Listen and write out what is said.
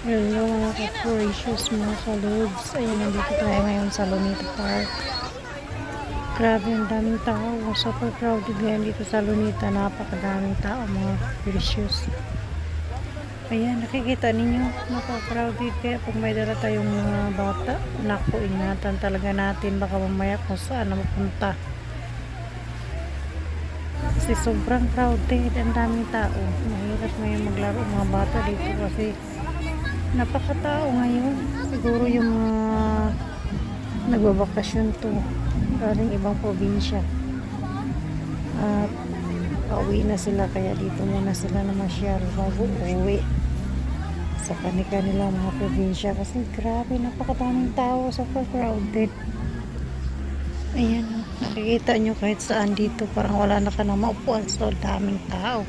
Hello mga ka-precious, mga ka-loads. Ayun, nandito tayo ngayon sa Lunita Park. Grabe, ang daming tao. Super crowded ngayon dito sa Lunita. Napakadaming tao mga precious. Ayan, nakikita ninyo. Napaka-crowded. Kaya pag may dala tayong mga bata, naku, ingatan talaga natin. Baka mamaya kung saan na mapunta. Kasi sobrang crowded. Ang daming tao. Mahirap ngayon maglaro mga bata dito kasi napakatao ngayon. Siguro yung mga nagbabakasyon to galing ibang probinsya at pauwi na sila, kaya dito muna sila namasyal bago uwi sa kanilang mga probinsya kasi grabe, napakadaming tao, super crowded. Ayan, nakikita nyo kahit saan dito parang wala na ka na maupuan, so daming tao.